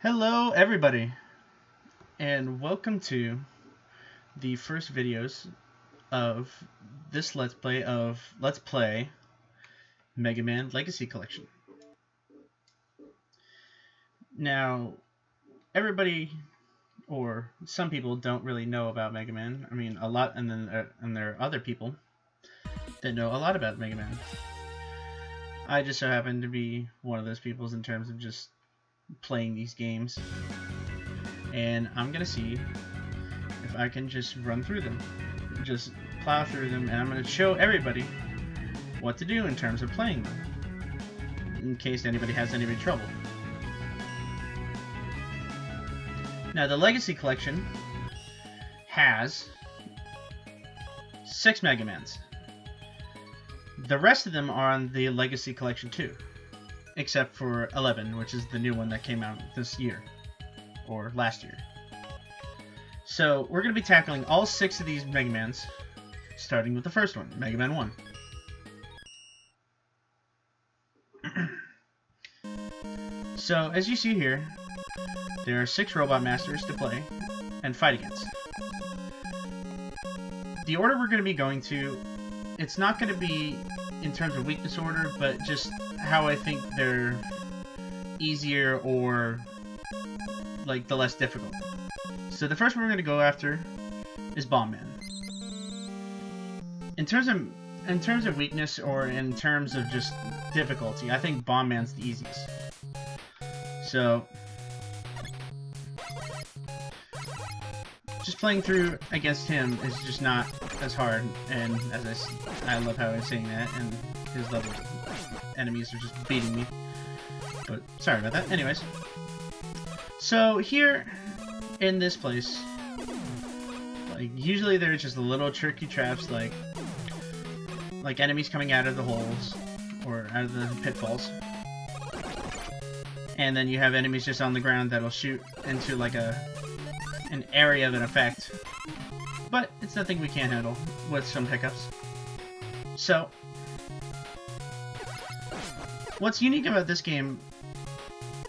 Hello everybody, and welcome to the first videos of this Let's Play Mega Man Legacy Collection. Now, everybody, or some people, don't really know about Mega Man. I mean, a lot, and there are other people that know a lot about Mega Man. I just so happen to be one of those people in terms of just playing these games, and I'm gonna see if I can just run through them, just plow through them, and I'm gonna show everybody what to do in terms of playing them, in case anybody has any trouble. Now, the Legacy Collection has 6 Mega Mans. The rest of them are on the Legacy Collection too, except for 11, which is the new one that came out this year, or last year. So we're going to be tackling all 6 of these Mega Mans, starting with the first one, Mega Man 1. So, as you see here, there are 6 Robot Masters to play and fight against. The order we're going to be going to, it's not going to be in terms of weakness order, but just how I think they're easier or like the less difficult. So the first one we're going to go after is Bomb Man. In terms of weakness or in terms of just difficulty, I think Bomb Man's the easiest. So just playing through against him is just not as hard, and as I love how I'm saying that, and his level enemies are just beating me. But sorry about that. Anyways, so here in this place, like usually there's just little tricky traps, like enemies coming out of the holes or out of the pitfalls, and then you have enemies just on the ground that'll shoot into like an area of an effect. But it's nothing we can't handle with some hiccups. So, what's unique about this game,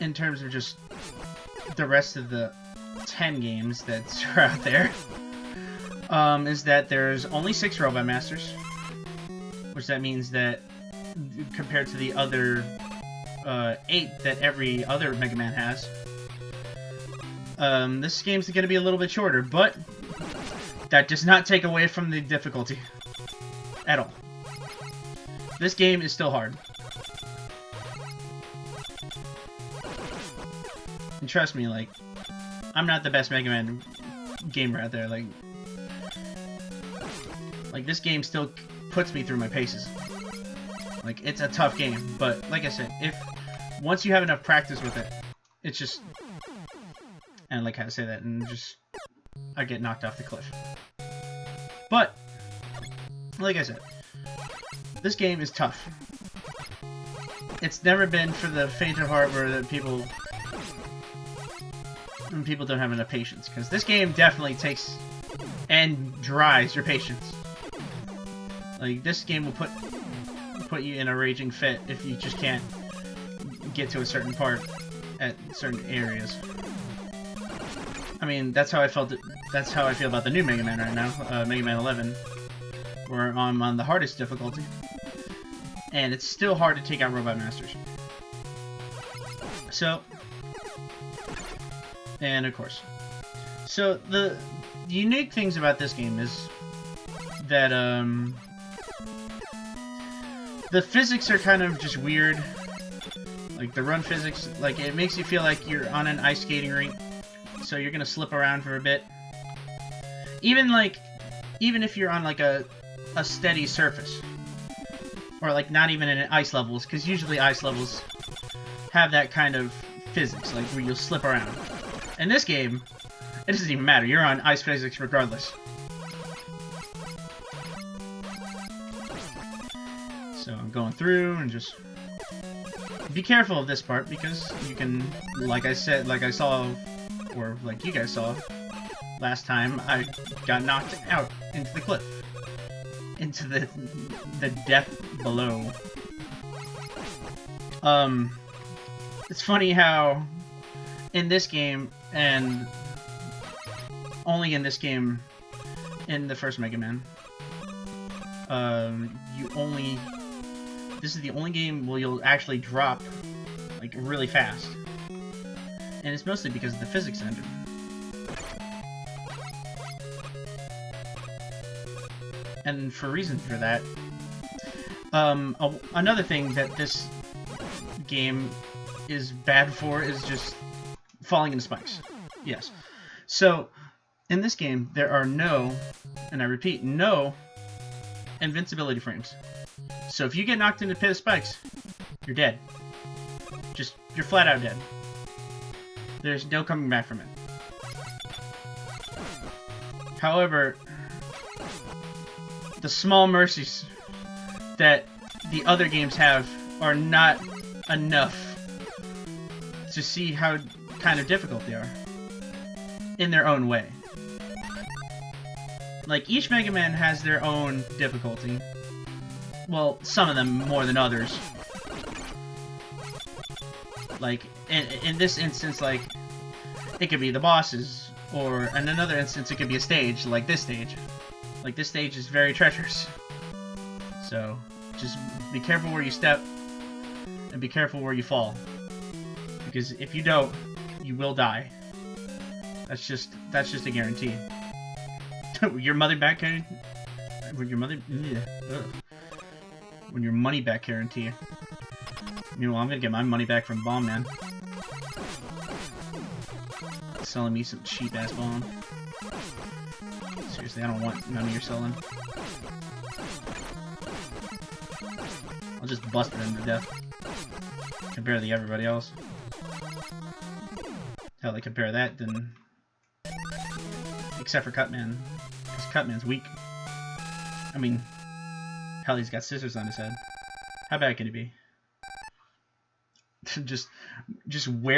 in terms of just the rest of the 10 games that are out there, is that there's only 6 Robot Masters, which that means that compared to the other 8 that every other Mega Man has, this game's going to be a little bit shorter, but that does not take away from the difficulty at all. This game is still hard. And trust me, like, I'm not the best Mega Man gamer out there. Like this game still puts me through my paces. Like, it's a tough game, but like I said, once you have enough practice with it, it's just, and I like how to say that, and just I get knocked off the cliff. But like I said, this game is tough. It's never been for the faint of heart where people don't have enough patience, because this game definitely takes and dries your patience. Like, this game will put you in a raging fit if you just can't get to a certain part at certain areas. I mean, that's how I felt. That's how I feel about the new Mega Man right now, Mega Man 11, where I'm on the hardest difficulty, and it's still hard to take out Robot Masters. So, and of course, so the unique things about this game is that the physics are kind of just weird. Like the run physics, like it makes you feel like you're on an ice skating rink. So you're gonna slip around for a bit. Even if you're on like a steady surface, or like not even in ice levels, because usually ice levels have that kind of physics, like where you'll slip around. In this game, it doesn't even matter. You're on ice physics regardless. So I'm going through and just be careful of this part, because you can, like I saw, or like you guys saw last time, I got knocked out into the cliff, into the depth below. It's funny how in this game, and only in this game, in the first Mega Man, this is the only game where you'll actually drop, like, really fast. And it's mostly because of the physics engine. And for reasons for that, another thing that this game is bad for is just falling into spikes. Yes. So, in this game, there are no, and I repeat, no invincibility frames. So if you get knocked into a pit of spikes, you're dead. You're flat out dead. There's no coming back from it. However, the small mercies that the other games have are not enough to see how kind of difficult they are in their own way. Like, each Mega Man has their own difficulty. Well, some of them more than others. Like, in this instance, like, it could be the bosses, or in another instance, it could be a stage, like this stage. Like, this stage is very treacherous. So, just be careful where you step, and be careful where you fall. Because if you don't, you will die. That's just a guarantee. Your mother back guarantee? Your mother? Ugh. When your money back guarantee. You know, I'm gonna get my money back from Bomb Man. Selling me some cheap ass bomb. Seriously, I don't want none of your selling. I'll just bust them to death. Compare to everybody else. Hell, they compare that, then... Except for Cutman. Because Cutman's weak. I mean... Hell, he's got scissors on his head. How bad can he be? just wear